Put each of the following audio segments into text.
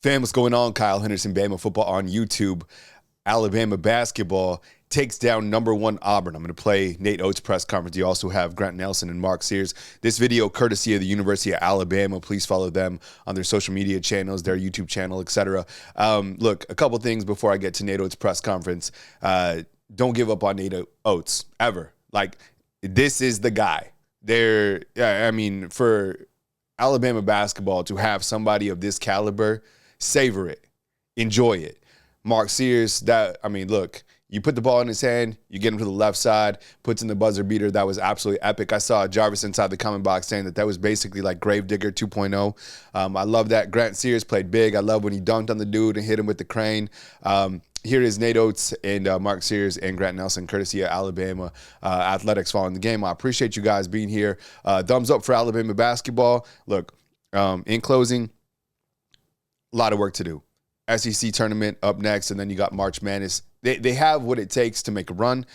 Fam, what's going on? Kyle Henderson, Bama football on YouTube. Alabama basketball takes down #1 Auburn. I'm going to play Nate Oats Press Conference. You also have Grant Nelson and Mark Sears. This video, courtesy of the University of Alabama. Please follow them on their social media channels, their YouTube channel, etc. Look, a couple things before I get to Nate Oats Press Conference. Don't give up on Nate Oats, ever. Like, this is the guy. For Alabama basketball to have somebody of this caliber, savor it. Enjoy it. Mark Sears, look, you put the ball in his hand, you get him to the left side, puts in the buzzer beater. That was absolutely epic. I saw Jarvis inside the comment box saying that was basically like Gravedigger 2.0. I love that. Grant Sears played big. I love when he dunked on the dude and hit him with the crane. Here is Nate Oats and Mark Sears and Grant Nelson, courtesy of Alabama Athletics, following the game. I appreciate you guys being here. Thumbs up for Alabama basketball. Look, in closing, a lot of work to do. SEC tournament up next, and then you got March Madness. They have what it takes to make a run.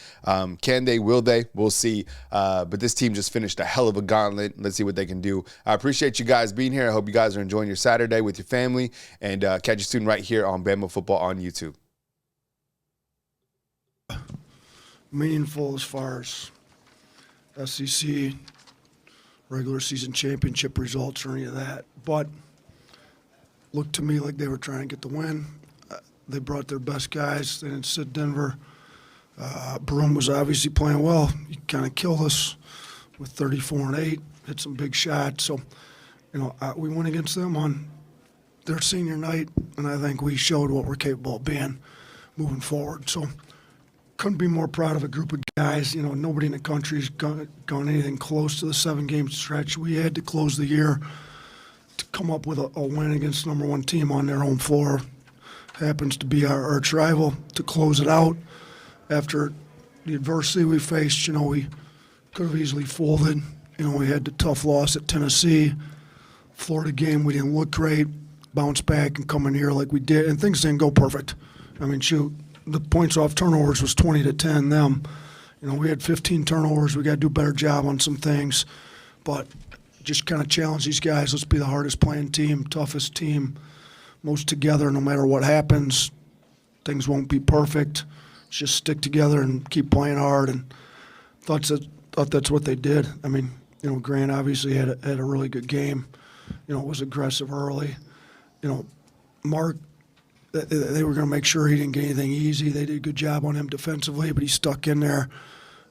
Can they? Will they? We'll see. But this team just finished a hell of a gauntlet. Let's see what they can do. I appreciate you guys being here. I hope you guys are enjoying your Saturday with your family. And catch you soon right here on Bama Football on YouTube. Meaningful as far as SEC regular season championship results or any of that. But looked to me like they were trying to get the win. They brought their best guys. They didn't sit Denver. Broome was obviously playing well. He kind of killed us with 34-8, hit some big shots. So, we went against them on their senior night, and I think we showed what we're capable of being moving forward. So, couldn't be more proud of a group of guys. Nobody in the country's gone anything close to the 7-game stretch we had to close the year to come up with a win against #1 team on their own floor. Happens to be our arch rival to close it out. After the adversity we faced, we could have easily folded. We had the tough loss at Tennessee. Florida game, we didn't look great. Bounce back and come in here like we did, and things didn't go perfect. The points off turnovers was 20-10 them. We had 15 turnovers. We got to do a better job on some things. But just kind of challenge these guys. Let's be the hardest playing team, toughest team, most together no matter what happens. Things won't be perfect. Just stick together and keep playing hard. And thought that's what they did. Grant obviously had a really good game. Was aggressive early. Mark, they were going to make sure he didn't get anything easy. They did a good job on him defensively, but he stuck in there.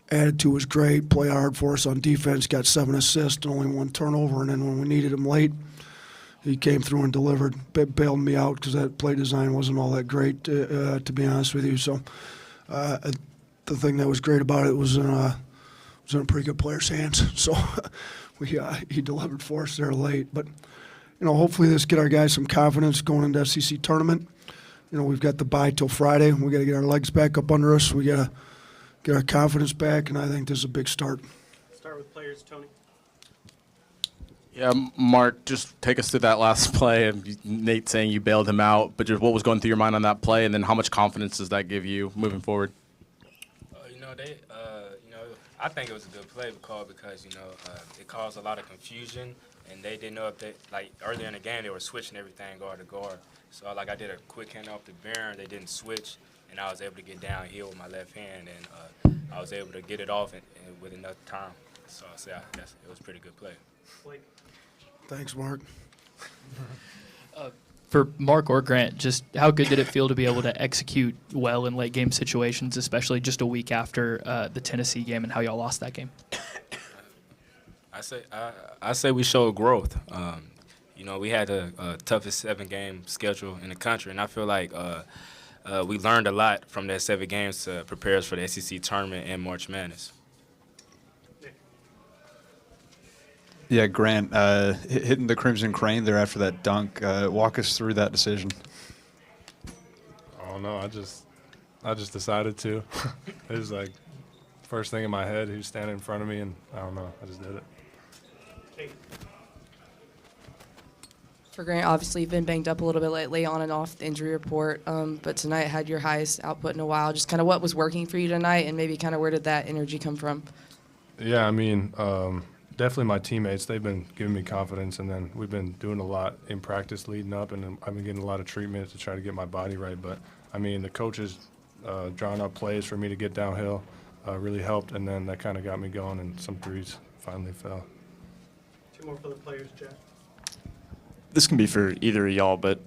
Attitude was great. Play hard for us on defense. Got 7 assists and only 1 turnover. And then when we needed him late, he came through and delivered. Bailed me out because that play design wasn't all that great, to be honest with you. So the thing that was great about it was in a pretty good player's hands. So he delivered for us there late. But hopefully this get our guys some confidence going into SEC tournament. We've got the bye till Friday. We got to get our legs back up under us. We got to get our confidence back, and I think this is a big start. Start with players, Tony. Yeah, Mark, just take us through that last play. Nate saying you bailed him out, but just what was going through your mind on that play, and then how much confidence does that give you moving forward? I think it was a good play call because it caused a lot of confusion, and they didn't know if they earlier in the game they were switching everything guard to guard. So I did a quick hand off to Barron. They didn't switch, and I was able to get downhill with my left hand, and I was able to get it off with enough time. So I say it was a pretty good play. Blake. Thanks, Mark. For Mark or Grant, just how good did it feel to be able to execute well in late game situations, especially just a week after the Tennessee game and how y'all lost that game? I say we showed growth. We had the toughest 7-game schedule in the country, and I feel like we learned a lot from that 7 games to prepare us for the SEC tournament and March Madness. Yeah, Grant, hitting the Crimson Crane there after that dunk. Walk us through that decision. I don't know. I just decided to. It was like first thing in my head. He was standing in front of me, and I don't know. I just did it. For Grant, obviously you've been banged up a little bit lately on and off the injury report, but tonight had your highest output in a while. Just kind of what was working for you tonight, and maybe kind of where did that energy come from? Yeah, definitely my teammates. They've been giving me confidence, and then we've been doing a lot in practice leading up, and I've been getting a lot of treatment to try to get my body right. But, I mean, the coaches drawing up plays for me to get downhill really helped, and then that kind of got me going, and some threes finally fell. Two more for the players, Jeff. This can be for either of y'all, but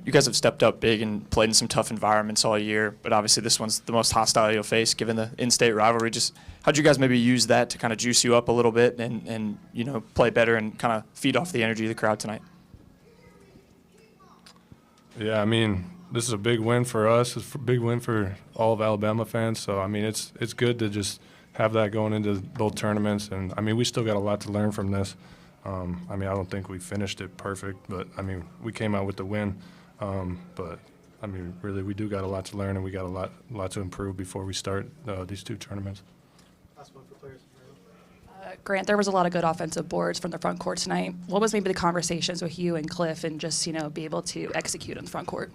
you guys have stepped up big and played in some tough environments all year, but obviously this one's the most hostile you'll face given the in-state rivalry. Just how'd you guys maybe use that to kind of juice you up a little bit and you know, play better and kind of feed off the energy of the crowd tonight? Yeah, I mean, this is a big win for us. It's a big win for all of Alabama fans. So, I mean, it's good to just have that going into both tournaments. And, I mean, we still got a lot to learn from this. I mean, I don't think we finished it perfect, but, I mean, we came out with the win. But, I mean, really, we do got a lot to learn, and we got a lot to improve before we start these two tournaments. Last one for players. Grant, there was a lot of good offensive boards from the front court tonight. What was maybe the conversations with you and Cliff and just, you know, be able to execute on the front court?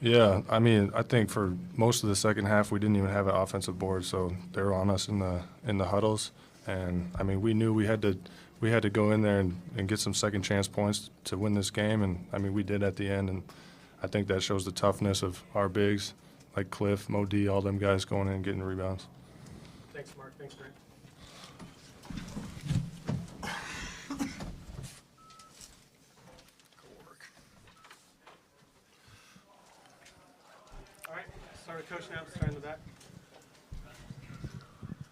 Yeah, I mean, I think for most of the second half, we didn't even have an offensive board, so they were on us in the huddles. And, I mean, we knew we had to go in there and get some second chance points to win this game, and, I mean, we did at the end. And I think that shows the toughness of our bigs, like Cliff, Mo D, all them guys going in and getting rebounds. Thanks, Mark. Thanks, Grant. All right, start with Coach now. Starting with that.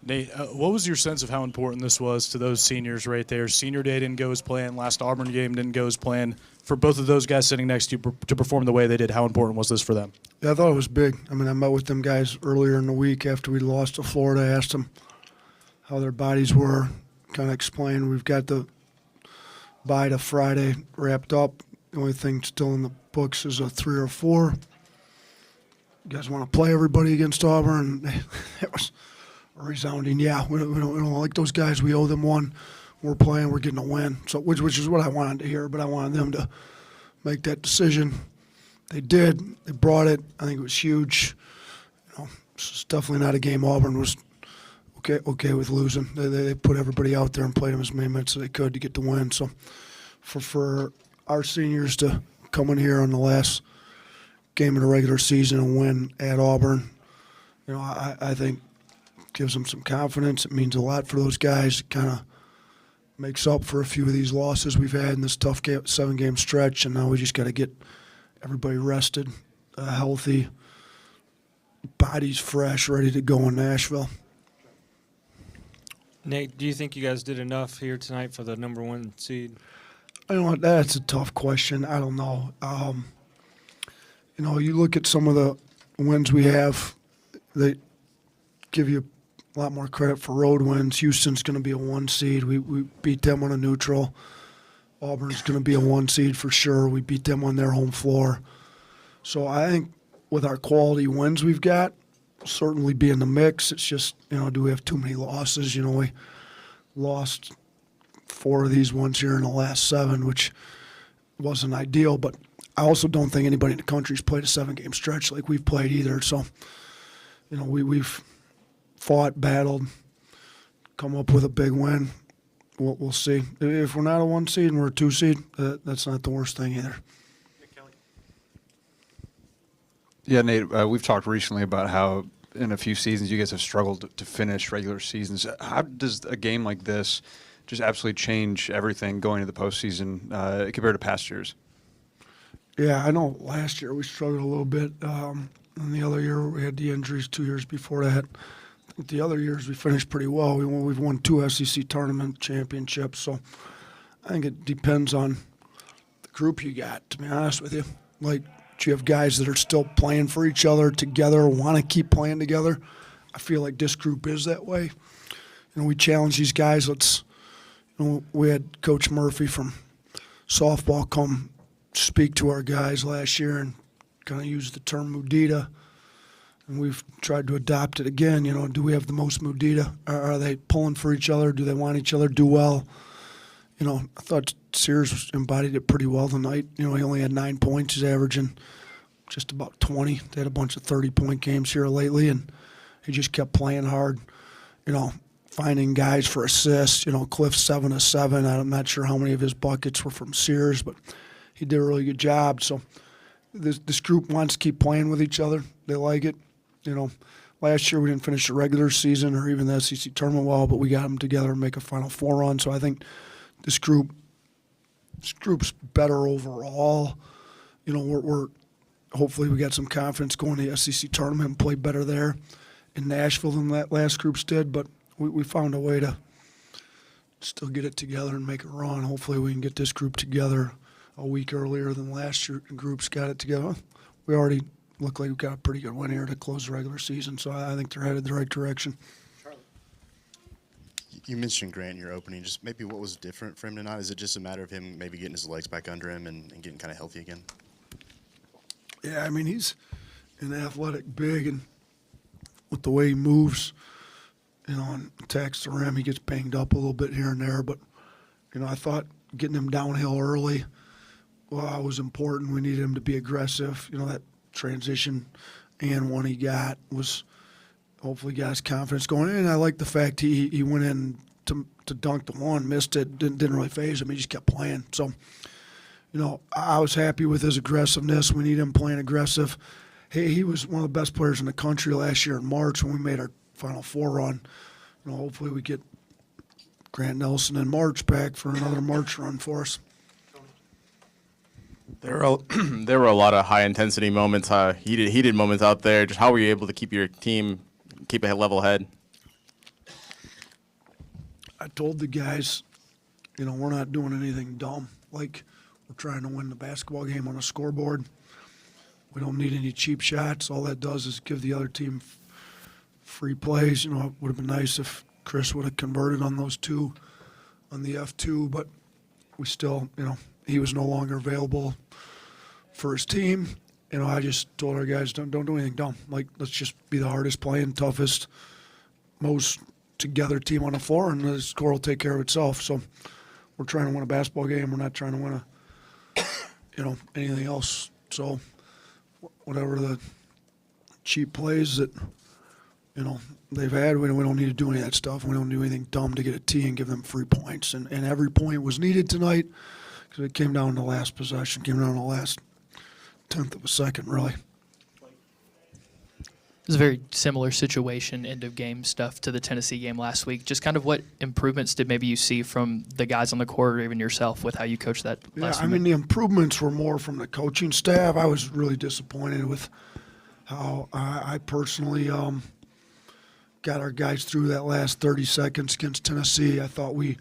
Nate, what was your sense of how important this was to those seniors right there? Senior day didn't go as planned. Last Auburn game didn't go as planned. For both of those guys sitting next to you to perform the way they did, how important was this for them? Yeah, I thought it was big. I mean, I met with them guys earlier in the week after we lost to Florida. I asked them how their bodies were, kind of explained we've got the bye to Friday wrapped up. The only thing still in the books is a 3 or 4. You guys want to play everybody against Auburn? It was a resounding, yeah. We don't like those guys. We owe them one. We're playing. We're getting a win. So which is what I wanted to hear, but I wanted them to make that decision. They did. They brought it. I think it was huge. You know, it's definitely not a game Auburn was okay with losing. They put everybody out there and played them as many minutes as they could to get the win. So for our seniors to come in here on the last game of the regular season and win at Auburn, you know, I think gives them some confidence. It means a lot for those guys. It kind of makes up for a few of these losses we've had in this tough 7-game stretch, and now we just got to get everybody rested, healthy, bodies fresh, ready to go in Nashville. Nate, do you think you guys did enough here tonight for the number 1 seed? I know that's a tough question. I don't know. You know, you look at some of the wins we have, they give you a lot more credit for road wins. Houston's going to be a 1 seed. We beat them on a neutral. Auburn's going to be a 1 seed for sure. We beat them on their home floor. So I think with our quality wins we've got, we'll certainly be in the mix. It's just, you know, do we have too many losses? You know, we lost 4 of these ones here in the last 7, which wasn't ideal. But I also don't think anybody in the country's played a 7-game stretch like we've played either. So, you know, we've fought, battled, come up with a big win. We'll see. If we're not a 1 seed and we're a 2 seed, that's not the worst thing either. Yeah, Nate, we've talked recently about how in a few seasons you guys have struggled to finish regular seasons. How does a game like this just absolutely change everything going into the postseason compared to past years? Yeah, I know last year we struggled a little bit. And the other year we had the injuries 2 years before that. I think the other years we finished pretty well. We've won 2 SEC tournament championships. So I think it depends on the group you got, to be honest with you. Like, you have guys that are still playing for each other together, want to keep playing together. I feel like this group is that way. You know, we challenge these guys. We had Coach Murphy from softball come speak to our guys last year and kind of use the term Mudita. And we've tried to adopt it again. You know, do we have the most Mudita? Are they pulling for each other? Do they want each other to do well? You know, I thought Sears embodied it pretty well tonight. You know, he only had 9 points. He's averaging just about 20. They had a bunch of 30-point games here lately, and he just kept playing hard. You know, finding guys for assists. Cliff 7 of 7. I'm not sure how many of his buckets were from Sears, but he did a really good job. So this group wants to keep playing with each other. They like it. Last year we didn't finish the regular season or even the SEC tournament well, but we got them together and make a Final Four run. So I think this group's better overall. We're hopefully we got some confidence going to the SEC tournament and play better there in Nashville than that last groups did. But we found a way to still get it together and make a run. Hopefully we can get this group together a week earlier than last year groups got it together. We already look like we've got a pretty good win here to close the regular season, so I think they're headed the right direction. You mentioned Grant in your opening. Just maybe what was different for him tonight? Is it just a matter of him maybe getting his legs back under him and getting kind of healthy again? Yeah, he's an athletic big, and with the way he moves, and attacks the rim, he gets banged up a little bit here and there. But, I thought getting him downhill early was important. We needed him to be aggressive. That transition and one he got was hopefully got his confidence going. And I like the fact he went in to dunk the one, missed it, didn't really phase him. He just kept playing. So, I was happy with his aggressiveness. We need him playing aggressive. He was one of the best players in the country last year in March when we made our Final Four run. Hopefully we get Grant Nelson and March back for another March run for us. There were a lot of high-intensity moments, heated moments out there. Just how were you able to keep your team, keep a level head? I told the guys, we're not doing anything dumb. Like, we're trying to win the basketball game on a scoreboard. We don't need any cheap shots. All that does is give the other team free plays. It would have been nice if Chris would have converted on those two on the F2, but we still, he was no longer available for his team. I just told our guys, don't do anything dumb. Like, let's just be the hardest playing, toughest, most together team on the floor, and the score will take care of itself. So we're trying to win a basketball game. We're not trying to win anything else. So whatever the cheap plays that, they've had, we don't need to do any of that stuff. We don't do anything dumb to get a tee and give them free points. And every point was needed tonight because it came down to the last possession, came down to the last tenth of a second, really. It was a very similar situation, end-of-game stuff to the Tennessee game last week. Just kind of what improvements did maybe you see from the guys on the court or even yourself with how you coached that last week? The improvements were more from the coaching staff. I was really disappointed with how I personally got our guys through that last 30 seconds against Tennessee. I thought we,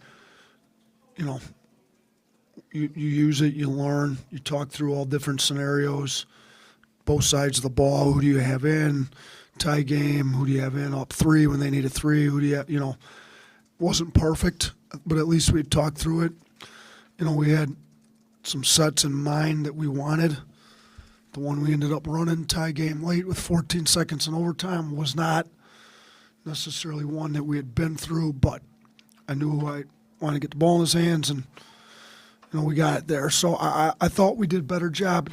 you use it, you learn, you talk through all different scenarios, both sides of the ball. Who do you have in? Tie game. Who do you have in? Up three when they need a three. Who do you have? Wasn't perfect, but at least we talked through it. We had some sets in mind that we wanted. The one we ended up running, tie game late with 14 seconds in overtime, was not necessarily one that we had been through, but I knew I wanted to get the ball in his hands, and we got it there. So I thought we did a better job.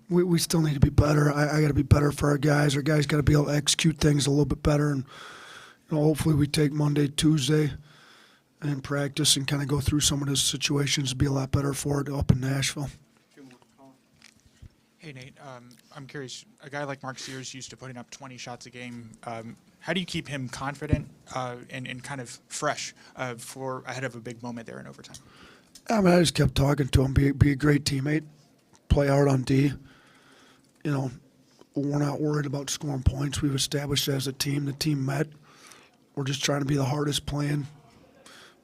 We still need to be better. I got to be better for our guys. Our guys got to be able to execute things a little bit better, and hopefully we take Monday, Tuesday, and practice and kind of go through some of those situations to be a lot better for it up in Nashville. Hey, Nate. I'm curious. A guy like Mark Sears used to putting up 20 shots a game. How do you keep him confident and kind of fresh for ahead of a big moment there in overtime? I just kept talking to him. Be a great teammate. Play hard on D. We're not worried about scoring points. We've established as a team. The team met. We're just trying to be the hardest playing,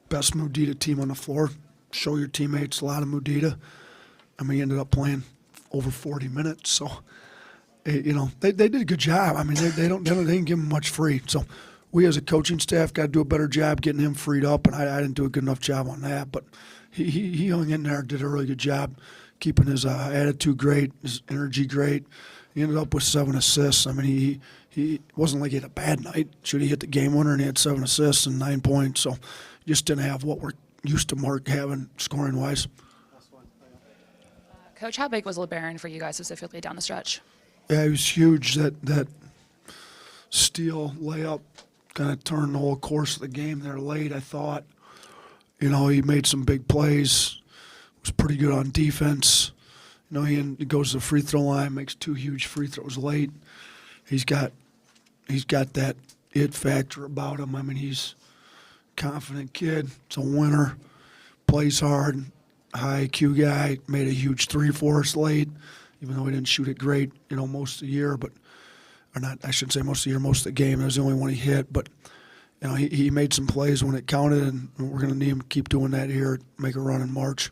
best Mudita team on the floor. Show your teammates a lot of Mudita. He ended up playing over 40 minutes. So, they did a good job. They didn't give him much free. So, we as a coaching staff got to do a better job getting him freed up, and I didn't do a good enough job on that. But he hung in there, did a really good job keeping his attitude great, his energy great. He ended up with 7 assists. He wasn't like he had a bad night. Should he hit the game winner, and he had 7 assists and 9 points. So just didn't have what we're used to Mark having scoring-wise. Coach, how big was LeBaron for you guys specifically down the stretch? Yeah, it was huge. That steal layup kind of turned the whole course of the game there late, I thought. You know, he made some big plays, was pretty good on defense. You know, he goes to the free throw line, makes 2 huge free throws late. He's got that it factor about him. I mean, he's a confident kid. He's a winner, plays hard, high IQ guy. Made a huge 3 for us late, even though he didn't shoot it great, you know, most of the year. But or not, I shouldn't say most of the year, most of the game. That was the only one he hit. But you know, he made some plays when it counted, and we're going to need him to keep doing that here, make a run in March.